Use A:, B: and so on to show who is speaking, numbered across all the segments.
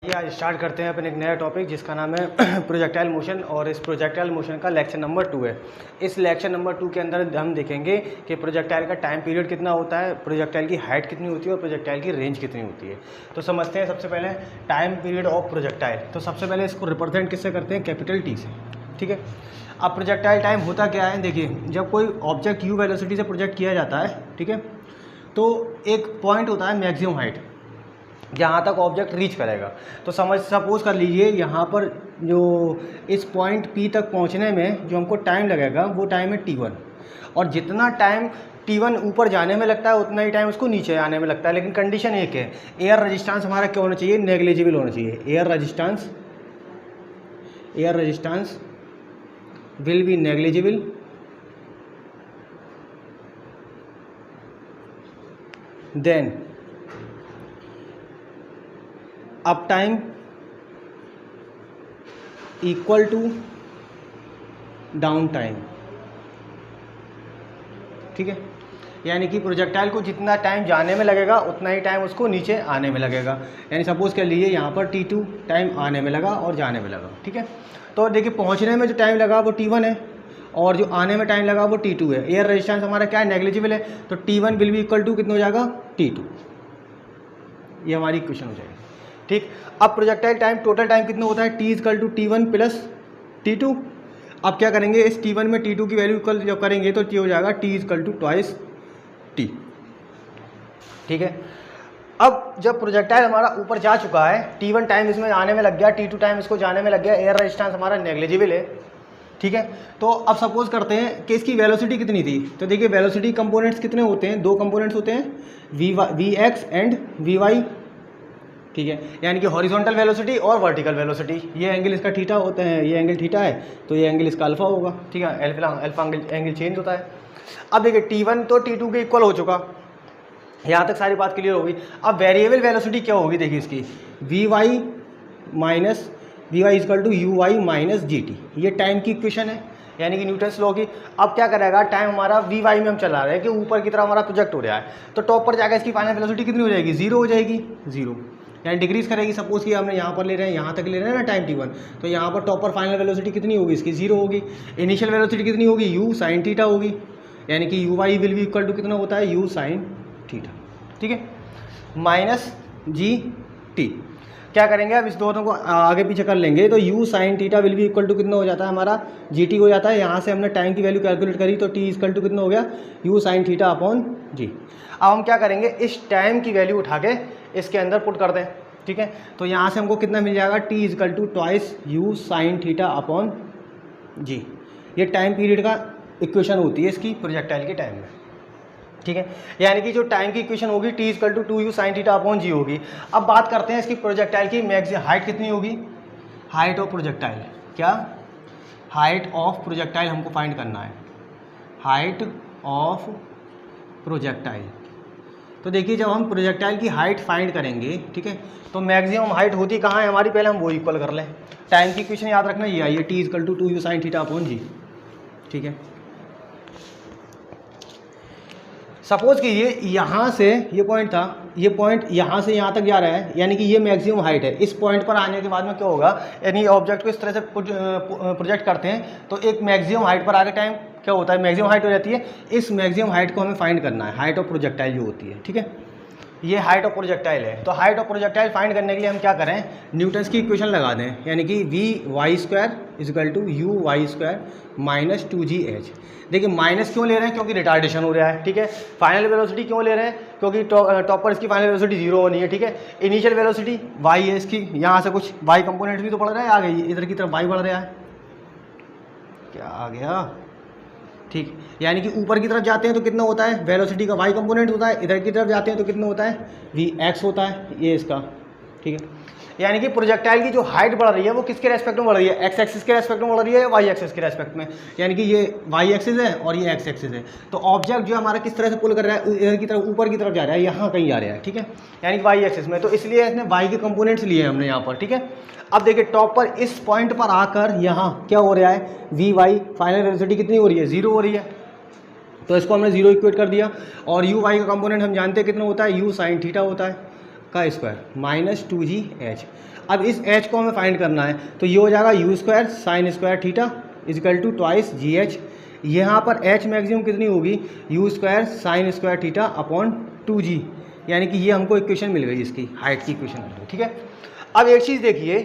A: ये आज स्टार्ट करते हैं अपन एक नया टॉपिक जिसका नाम है प्रोजेक्टाइल मोशन। और इस प्रोजेक्टाइल मोशन का लेक्चर नंबर 2 है। इस लेक्चर नंबर 2 के अंदर हम देखेंगे कि प्रोजेक्टाइल का टाइम पीरियड कितना होता है, प्रोजेक्टाइल की हाइट कितनी होती है और प्रोजेक्टाइल की रेंज कितनी होती है। तो समझते हैं सबसे पहले टाइम पीरियड ऑफ प्रोजेक्टाइल। तो सबसे पहले इसको रिप्रेजेंट किससे करते हैं, कैपिटल टी से। ठीक है, अब प्रोजेक्टाइल टाइम होता क्या है, देखिए जब कोई ऑब्जेक्ट यू वेलोसिटी से प्रोजेक्ट किया जाता है, ठीक है, तो एक पॉइंट होता है मैक्सिमम हाइट जहाँ तक ऑब्जेक्ट रीच करेगा। तो सपोज कर लीजिए यहाँ पर जो इस पॉइंट P तक पहुँचने में जो हमको टाइम लगेगा वो टाइम है T1। और जितना टाइम T1 ऊपर जाने में लगता है उतना ही टाइम उसको नीचे आने में लगता है। लेकिन कंडीशन एक है, एयर रेजिस्टेंस हमारा क्या होना चाहिए, नेग्लिजिबल होना चाहिए। Air resistance will be negligible then up time equal to down time. ठीक है, यानी कि प्रोजेक्टाइल को जितना टाइम जाने में लगेगा उतना ही टाइम उसको नीचे आने में लगेगा। यानी सपोज कर लीजिए यहाँ पर T2 टाइम आने में लगा और जाने में लगा। ठीक है, तो देखिए पहुँचने में जो टाइम लगा वो T1 है और जो आने में टाइम लगा वो T2 है। एयर रेजिस्टेंस हमारा क्या है, नेग्लिजिबल है, तो T1 will be equal to कितना हो जाएगा, T2। ये हमारी इक्वेशन हो जाएगी। ठीक, अब प्रोजेक्टाइल टाइम टोटल टाइम कितना होता है, T equal to T1 plus T2। अब क्या करेंगे, इस T1 में T2 की वैल्यू इक्वल जब करेंगे तो T हो जाएगा T equal to twice T। ठीक है, अब जब प्रोजेक्टाइल हमारा ऊपर जा चुका है, T1 टाइम इसमें आने में लग गया, T2 टाइम इसको जाने में लग गया, एयर रेजिस्टेंस हमारा नेग्लिजिबल है। ठीक है, तो अब सपोज करते हैं कि इसकी वेलोसिटी कितनी थी। तो देखिए वेलोसिटी कंपोनेंट्स कितने होते हैं, दो कंपोनेंट्स होते हैं, Vx एंड Vy। ठीक है, यानी कि हॉरिजॉन्टल वेलोसिटी और वर्टिकल वेलोसिटी। ये एंगल इसका थीटा होता है, ये एंगल थीटा है, तो ये एंगल इसका अल्फा होगा। ठीक है, अल्फा एंगल चेंज होता है। अब देखिए T1 तो T2 के इक्वल हो चुका, यहाँ तक सारी बात क्लियर होगी। अब वेरिएबल वेलोसिटी क्या होगी, देखिए इसकी Vy equal to Uy minus GT। ये टाइम की इक्वेशन है, यानी कि न्यूटन्स लॉ की। अब क्या करेगा, टाइम हमारा Vy में हम चला रहे हैं कि ऊपर की तरफ हमारा प्रोजेक्ट हो रहा है, तो टॉप पर जाकर इसकी फाइनल वेलोसिटी कितनी हो जाएगी, 0 हो जाएगी। 0 यानी डिक्रीज करेगी। सपोज कि हमने यहाँ पर ले रहे हैं, यहाँ तक ले रहे हैं ना टाइम T1, तो यहाँ पर टॉप पर फाइनल वेलोसिटी कितनी होगी, इसकी 0 होगी। इनिशियल वेलोसिटी कितनी होगी, U साइन थीटा होगी, यानी कि Uy will be equal to कितना होता है, U साइन थीटा। ठीक है, माइनस GT। क्या करेंगे, अब इस दोनों को आगे पीछे कर लेंगे तो U sine theta will be equal to कितना हो जाता है, हमारा GT हो जाता है। यहाँ से हमने टाइम की वैल्यू कैलकुलेट करी तो T इक्वल टू कितना हो गया, U sine theta upon G। अब हम क्या करेंगे, इस टाइम की वैल्यू उठा के इसके अंदर पुट कर दें। ठीक है, तो यहाँ से हमको कितना मिल जाएगा, T equal to twice U sine theta upon G। ये टाइम पीरियड का इक्वेशन होती है इसकी प्रोजेक्टाइल के टाइम में। ठीक है, यानी कि जो टाइम की इक्वेशन होगी T equal to 2U sine theta upon G होगी। अब बात करते हैं इसकी प्रोजेक्टाइल की मैक्सिमम हाइट कितनी होगी, हाइट ऑफ प्रोजेक्टाइल। क्या, हाइट ऑफ प्रोजेक्टाइल हमको फाइंड करना है, हाइट ऑफ प्रोजेक्टाइल। तो देखिए जब हम प्रोजेक्टाइल की हाइट फाइंड करेंगे, ठीक है, तो मैक्सिमम हाइट होती कहाँ है हमारी, पहले हम वो इक्वल कर लें। टाइम की इक्वेशन याद रखना ये आई है, T equal to 2U sine theta upon G। ठीक है, सपोज कीजिए यहाँ से ये पॉइंट था, ये पॉइंट यहाँ से यहाँ तक जा रहा है, यानी कि ये मैक्सिमम हाइट है। इस पॉइंट पर आने के बाद में क्या होगा, यानी ऑब्जेक्ट को इस तरह से प्रोजेक्ट करते हैं तो एक मैक्सिमम हाइट पर आगे टाइम क्या होता है, मैक्सिमम हाइट हो जाती है। इस मैक्सिमम हाइट को हमें फाइंड करना है, हाइट ऑफ प्रोजेक्टाइल जो होती है। ठीक है, ये हाइट ऑफ प्रोजेक्टाइल है। तो हाइट ऑफ प्रोजेक्टाइल फाइंड करने के लिए हम क्या करें, न्यूटन्स की इक्वेशन लगा दें, यानी कि Vy square equal to Uy square minus 2GH। देखिए माइनस क्यों ले रहे हैं, क्योंकि रिटार्डेशन हो रहा है। ठीक है, फाइनल वेलोसिटी क्यों ले रहे हैं, क्योंकि टॉप पर इसकी फाइनल वेलोसिटी 0 होनी है। ठीक है, इनिशियल वेलोसिटी y है इसकी, यहाँ से कुछ y कंपोनेंट भी तो बढ़ रहा है, आ गई इधर की तरफ y बढ़ रहा है, क्या आ गया। ठीक, यानी कि ऊपर की तरफ जाते हैं तो कितना होता है, वेलोसिटी का y कंपोनेंट होता है, इधर की तरफ जाते हैं तो कितना होता है, Vx होता है, ये इसका। ठीक है, यानी कि प्रोजेक्टाइल की जो हाइट बढ़ रही है वो किसके रेस्पेक्ट में बढ़ रही है, एक्स एक्सिस के रेस्पेक्ट में बढ़ रही है या वाई एक्सिस के रेस्पेक्ट में। यानी कि ये वाई एक्सिस है और ये एक्स एक्सिस है। तो ऑब्जेक्ट जो हमारा किस तरह से पुल कर रहा है, इधर की तरफ ऊपर की तरफ जा रहा है, यहाँ कहीं जा रहा है। ठीक है, यानी कि वाई एक्सिस में, तो इसलिए इसने वाई के कंपोनेंट्स लिए हैं हमने यहाँ पर। ठीक है, अब देखिए टॉप पर इस पॉइंट पर आकर यहाँ क्या हो रहा है, Vy फाइनल वेलोसिटी कितनी हो रही है, 0 हो रही है। तो इसको हमने 0 इक्वेट कर दिया। और Uy का कंपोनेंट हम जानते हैं कितना होता है, U साइन थीटा होता है का स्क्वायर माइनस 2GH। अब इस एच को हमें फाइंड करना है, तो ये हो जाएगा U square sine square theta equal to twice G H. यहाँ पर एच मैक्सिमम कितनी होगी, U square sine square theta upon 2g, यानी कि ये हमको इक्वेशन मिल गई, इसकी हाइट की इक्वेशन मिल गई। ठीक है, अब एक चीज़ देखिए,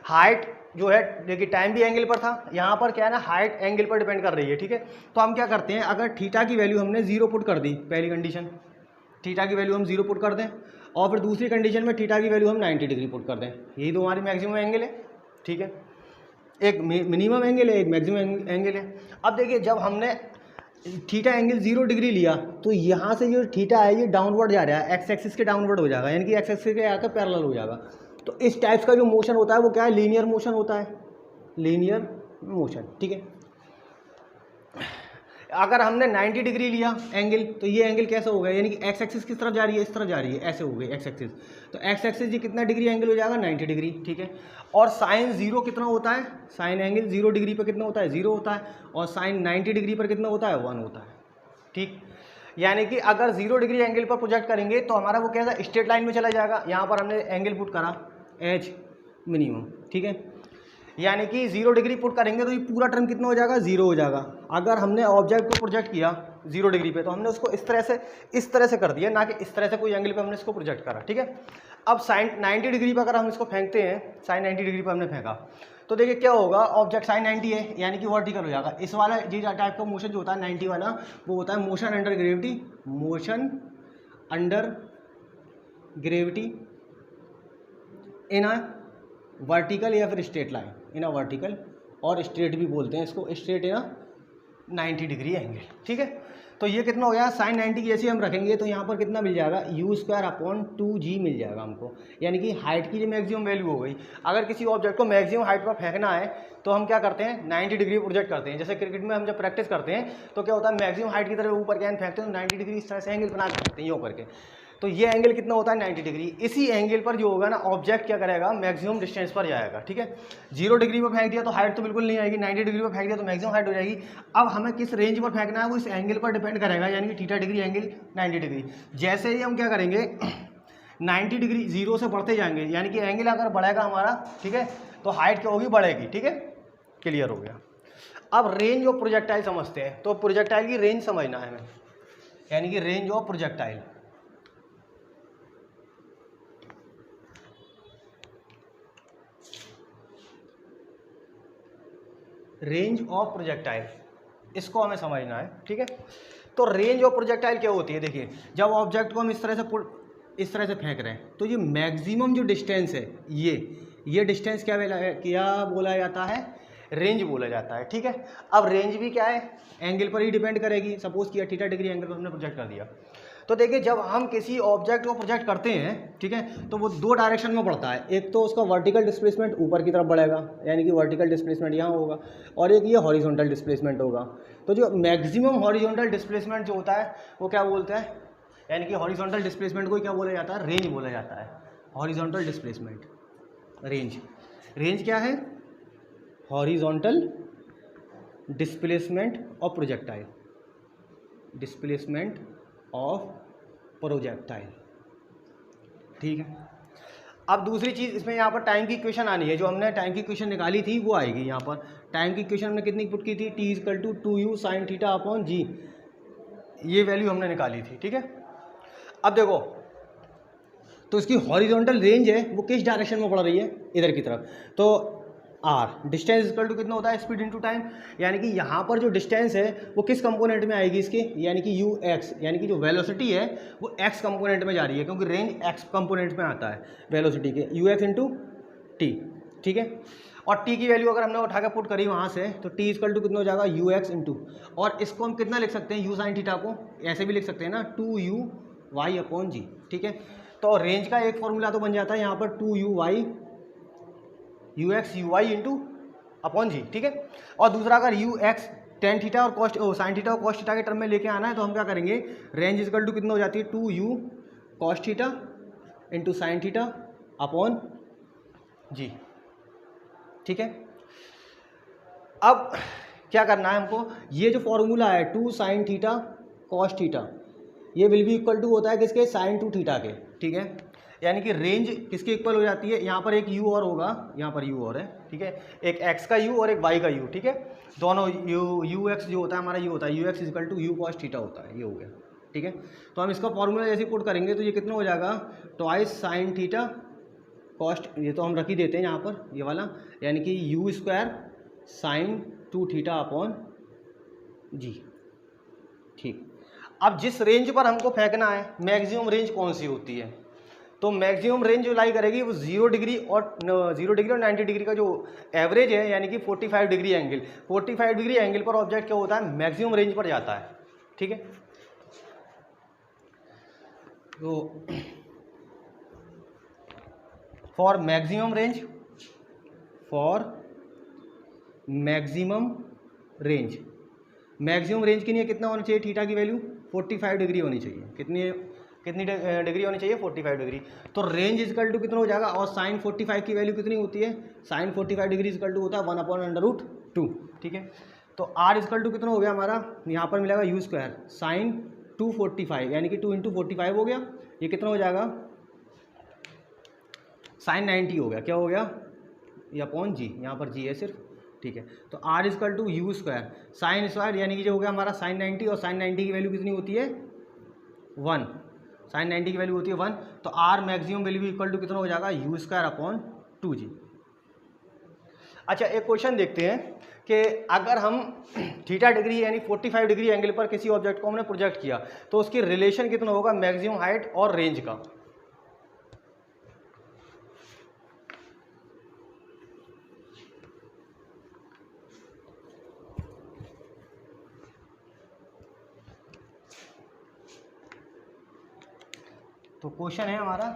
A: हाइट जो है देखिए टाइम भी एंगल पर था, यहाँ पर क्या है ना हाइट एंगल पर डिपेंड कर रही है। ठीक है, तो हम क्या करते हैं, अगर थीटा की वैल्यू हमने 0 पुट कर दी, पहली कंडीशन थीटा की वैल्यू हम 0 पुट कर दें, और फिर दूसरी कंडीशन में थीटा की वैल्यू हम 90 डिग्री पुट कर दें, यही तो हमारी मैक्सिमम एंगल है। ठीक है, एक मिनिमम एंगल है, एक मैक्सिमम एंगल है। अब देखिए जब हमने थीटा एंगल 0 डिग्री लिया, तो यहाँ से जो थीटा है ये डाउनवर्ड जा रहा है, एक्स एक्सिस के डाउनवर्ड हो जाएगा, यानी कि एक्स एक्सिस के आकर पैरेलल हो जाएगा। तो इस टाइप्स का जो मोशन होता है वो क्या है, लीनियर मोशन होता है, लीनियर मोशन। ठीक है, अगर हमने 90 डिग्री लिया एंगल, तो ये एंगल कैसा होगा, यानी कि एक्स एक्सिस किस तरफ जा रही है, इस तरफ जा रही है, ऐसे हो गई एक्स एक्सिस, तो एक्स एक्सिस ये कितना डिग्री एंगल हो जाएगा, 90 डिग्री। ठीक है, और साइन 0 कितना होता है, साइन एंगल 0 डिग्री पर कितना होता है, 0 होता है, और साइन 90 डिग्री पर कितना होता है, 1 होता है। ठीक, यानी कि अगर 0 डिग्री एंगल पर प्रोजेक्ट करेंगे तो हमारा वो कैसा स्ट्रेट लाइन में चला जाएगा। यहाँ पर हमने एंगल पुट करा एच मिनिमम। ठीक है, यानी कि 0 डिग्री पुट करेंगे तो ये पूरा टर्म कितना हो जाएगा, 0 हो जाएगा। अगर हमने ऑब्जेक्ट को प्रोजेक्ट किया 0 डिग्री पे, तो हमने उसको इस तरह से कर दिया, ना कि इस तरह से कोई एंगल पे हमने इसको प्रोजेक्ट करा। ठीक है, अब साइन 90 डिग्री पर अगर हम इसको फेंकते हैं, साइन 90 डिग्री पर हमने फेंका, तो देखिए क्या होगा, ऑब्जेक्ट साइन 90 है यानी कि वर्टिकल हो जाएगा। इस वाला जी टाइप का मोशन जो होता है 90 वाला, वो होता है motion under gravity, motion under gravity in a vertical या फिर straight line, in a vertical, और स्ट्रेट भी बोलते हैं इसको, straight in a 90 degree angle. ठीक है, तो ये कितना हो गया, साइन 90 की जैसे हम रखेंगे तो यहाँ पर कितना मिल जाएगा, यू स्क्वायर अपॉन 2g मिल जाएगा हमको, यानी कि हाइट की जो मैक्सिमम वैल्यू हो गई। अगर किसी ऑब्जेक्ट को मैक्सिमम हाइट पर फेंकना है तो हम क्या करते हैं, 90 डिग्री प्रोजेक्ट करते हैं। जैसे क्रिकेट में हम जब प्रैक्टिस करते हैं तो क्या होता है, मैक्सिमम हाइट की तरफ ऊपर कैन फेंकते हैं तो 90 डिग्री इस तरह से एंगल बना के फेंकते हैं यूँ करके, तो ये एंगल कितना होता है, 90 डिग्री। इसी एंगल पर जो होगा ना ऑब्जेक्ट क्या करेगा, मैक्सिमम डिस्टेंस पर जाएगा। ठीक है, 0 डिग्री पर फेंक दिया तो हाइट तो बिल्कुल नहीं आएगी, 90 डिग्री पर फेंक दिया तो मैक्सिमम हाइट हो जाएगी। अब हमें किस रेंज पर फेंकना है वो इस एंगल पर डिपेंड करेगा, यानी कि थीटा डिग्री एंगल 90 डिग्री। जैसे ही हम क्या करेंगे 90 डिग्री 0 से बढ़ते जाएंगे, यानी कि एंगल अगर बढ़ेगा हमारा, ठीक है, तो हाइट क्या होगी, बढ़ेगी। ठीक है, क्लियर हो गया। अब रेंज ऑफ प्रोजेक्टाइल समझते हैं, तो प्रोजेक्टाइल की रेंज समझना है हमें, यानी कि range of projectile. Range of projectile, इसको हमें समझना है। ठीक है, तो रेंज ऑफ प्रोजेक्टाइल क्या होती है, देखिए जब ऑब्जेक्ट को हम इस तरह से फेंक रहे हैं, तो ये मैक्सिमम जो डिस्टेंस है, ये डिस्टेंस क्या बोला जाता है, रेंज बोला जाता है। ठीक है, अब रेंज भी क्या है, एंगल पर ही डिपेंड करेगी। सपोज किया थीटा डिग्री एंगल पर हमने प्रोजेक्ट कर दिया, तो देखिए जब हम किसी ऑब्जेक्ट को प्रोजेक्ट करते हैं, ठीक है, तो वो 2 डायरेक्शन में बढ़ता है। एक तो उसका वर्टिकल डिस्प्लेसमेंट ऊपर की तरफ बढ़ेगा, यानी कि वर्टिकल डिस्प्लेसमेंट यहाँ होगा, और एक ये हॉरिजॉन्टल डिस्प्लेसमेंट होगा। तो जो मैक्सिमम हॉरिजॉन्टल डिस्प्लेसमेंट जो होता है वो क्या बोलते हैं, यानी कि हॉरिजॉन्टल डिस्प्लेसमेंट को क्या बोला जाता है, रेंज बोला जाता है। हॉरिजॉन्टल डिस्प्लेसमेंट, रेंज क्या है, horizontal displacement of projectile, displacement of projectile. ठीक है, अब दूसरी चीज़ इसमें यहाँ पर टाइम की इक्वेशन आनी है, जो हमने टाइम की इक्वेशन निकाली थी वो आएगी यहाँ पर। टाइम की इक्वेशन हमने कितनी पुट की थी, t equal to 2u sine theta upon g, ये वैल्यू हमने निकाली थी। ठीक है, अब देखो तो इसकी हॉरिजॉन्टल रेंज है वो किस डायरेक्शन में बढ़ रही है, इधर की तरफ। तो r डिस्टेंस इक्वल टू कितना होता है, स्पीड इनटू टाइम, यानी कि यहाँ पर जो डिस्टेंस है वो किस कंपोनेंट में आएगी इसके, यानी कि ux, यानी कि जो वेलोसिटी है वो x कंपोनेंट में जा रही है, क्योंकि रेंज x कंपोनेंट में आता है वेलोसिटी के, ux इंटू टी। ठीक है, और t की वैल्यू अगर हमने उठा के पुट करी वहाँ से, तो t इक्वल टू कितना हो जाएगा, ux इंटू, और इसको हम कितना लिख सकते हैं, u साइन थीटा को ऐसे भी लिख सकते हैं ना, 2u y अपॉन जी। ठीक है, तो रेंज का एक फॉर्मूला तो बन जाता है यहाँ पर 2u ux uy into upon g. ठीक है, और दूसरा अगर ux टेन थीटा और साइन थीटा और कॉस थीटा के टर्म में लेके आना है, तो हम क्या करेंगे, रेंज इक्वल टू कितना हो जाती है, 2u cos theta into sine theta upon g. ठीक है, अब क्या करना है हमको, ये जो फॉर्मूला है 2 साइन थीटा कॉस थीटा, ये विल बी इक्वल टू होता है किसके, साइन 2 थीटा के। ठीक है, यानी कि रेंज किसके इक्वल हो जाती है, यहाँ पर एक u और होगा, यहाँ पर u और है, ठीक है, एक x का u और एक y का u, ठीक है, दोनों ux जो होता है हमारा ये होता है ux equal to u cos theta होता है, ये हो गया, ठीक है। तो हम इसका फॉर्मूला जैसे पुट करेंगे तो ये कितना हो जाएगा, ट्वाइस साइन थीटा कॉस्ट, ये तो हम रख ही देते हैं यहाँ पर ये वाला, यानी कि u square sine 2 theta upon g, ठीक। अब जिस रेंज पर हमको फेंकना है, मैक्सिमम रेंज कौन सी होती है, तो मैक्सिमम रेंज जो लाई करेगी वो 0 डिग्री और 90 डिग्री का जो एवरेज है, यानी कि 45 डिग्री एंगल, 45 डिग्री एंगल पर ऑब्जेक्ट क्या होता है, मैक्सिमम रेंज पर जाता है, ठीक है। तो for maximum range, maximum range के लिए कितना होना चाहिए, थीटा की वैल्यू 45 डिग्री होनी चाहिए, कितनी डिग्री होनी चाहिए, 45 डिग्री। तो रेंज इजकल टू कितना हो जाएगा, और साइन 45 की वैल्यू कितनी होती है, साइन 45 डिग्री इजकल टू होता है 1/√2, ठीक है। तो आर इजकल टू कितना हो गया हमारा, यहाँ पर मिलेगा u स्क्वायर साइन 245, यानी कि 2 × 45 हो गया, ये कितना हो जाएगा, साइन 90 हो गया, क्या हो गया, ये अपॉन जी, यहाँ पर जी है सिर्फ, ठीक है। तो R equal to U square sine square, यानी कि जो हो गया हमारा साइन 90, और साइन 90 की वैल्यू कितनी होती है 1, साइन 90 की वैल्यू होती है 1, तो R maximum value equal to कितना हो जाएगा, u स्क्वायर अपॉन 2g। अच्छा, एक क्वेश्चन देखते हैं कि अगर हम थीटा डिग्री यानी 45 डिग्री एंगल पर किसी ऑब्जेक्ट को हमने प्रोजेक्ट किया तो उसकी रिलेशन कितना होगा मैक्सिमम हाइट और रेंज का। तो क्वेश्चन है हमारा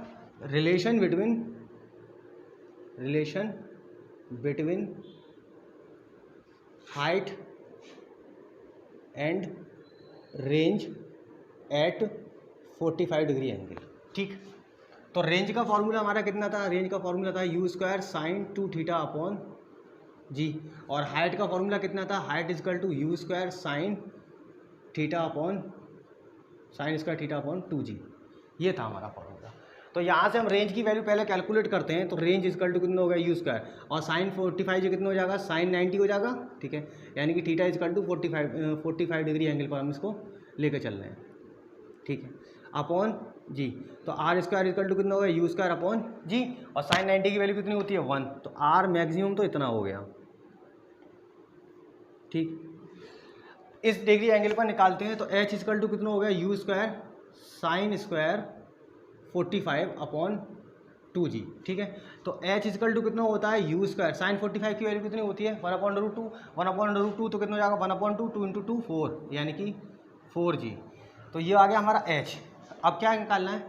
A: relation between height and range at 45 degree angle, ठीक। तो रेंज का फॉर्मूला हमारा कितना था, रेंज का फॉर्मूला था u square sine 2 theta upon g, और हाइट का फॉर्मूला कितना था, height equal to u square sine theta upon sine square theta upon 2g, ये था हमारा फॉर्मूला। तो यहाँ से हम रेंज की वैल्यू पहले कैलकुलेट करते हैं, तो रेंज इजकल टू कितना हो गया u स्क्वायर, और साइन 45 जो कितना हो जाएगा, साइन 90 हो जाएगा, ठीक है, यानी कि theta equal to 45 degree angle पर हम इसको लेकर चल रहे हैं, ठीक है, अपॉन जी। तो आर स्क्वायर इजकल टू कितना हो गया, u स्क्वायर अपॉन जी, और साइन 90 की वैल्यू कितनी होती है 1, तो आर मैक्सिमम तो इतना हो गया, ठीक। इस डिग्री एंगल पर निकालते हैं, तो एच इजकल टू कितना हो गया, u square sine square 45 upon 2g, ठीक है। तो h इजकल टू कितना होता है, u स्क्वायर साइन 45 की वैल्यू कितनी होती है 1/√2, 1/√2 तो कितना हो जाएगा 1/2, 2 × 2 4, यानी कि 4g। तो ये आ गया हमारा h। अब क्या निकालना है,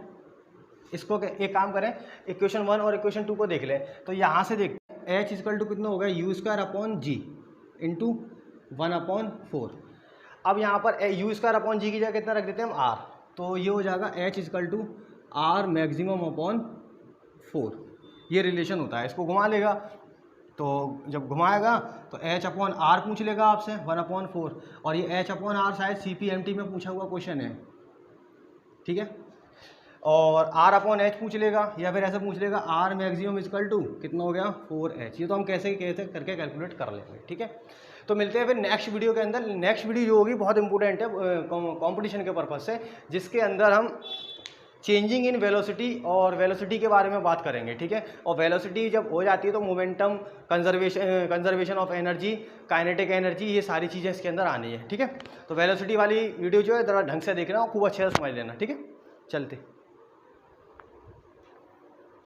A: इसको एक काम करें, इक्वेशन 1 और इक्वेशन 2 को देख लें। तो यहाँ से देखते हैं h इजकल टू कितना होगा, u स्क्वायर अपॉन जी इंटू 1/4। अब यहाँ पर u स्क्वायर अपॉन जी की जगह कितना रख देते हैं हम r, तो ये हो जाएगा h equal to R maximum upon 4, ये रिलेशन होता है। इसको घुमा लेगा, तो जब घुमाएगा तो h अपॉन आर पूछ लेगा आपसे 1/4, और ये h अपॉन आर शायद CPMT में पूछा हुआ क्वेश्चन है, ठीक है। और r अपॉन h पूछ लेगा, या फिर ऐसे पूछ लेगा आर मैक्सिमम इजकल टू कितना हो गया 4h। ये तो हम कैसे करके कैलकुलेट कर लेंगे, ठीक है। तो मिलते हैं फिर नेक्स्ट वीडियो के अंदर। नेक्स्ट वीडियो जो होगी बहुत इंपॉर्टेंट है कंपटीशन के पर्पज से, जिसके अंदर हम चेंजिंग इन वेलोसिटी और वेलोसिटी के बारे में बात करेंगे, ठीक है। और वेलोसिटी जब हो जाती है तो momentum, conservation of energy, kinetic energy, ये सारी चीज़ें इसके अंदर आनी है, ठीक है। तो वेलोसिटी वाली वीडियो जो है ज़रा ढंग से देखना और खूब अच्छे से समझ लेना, ठीक है। चलते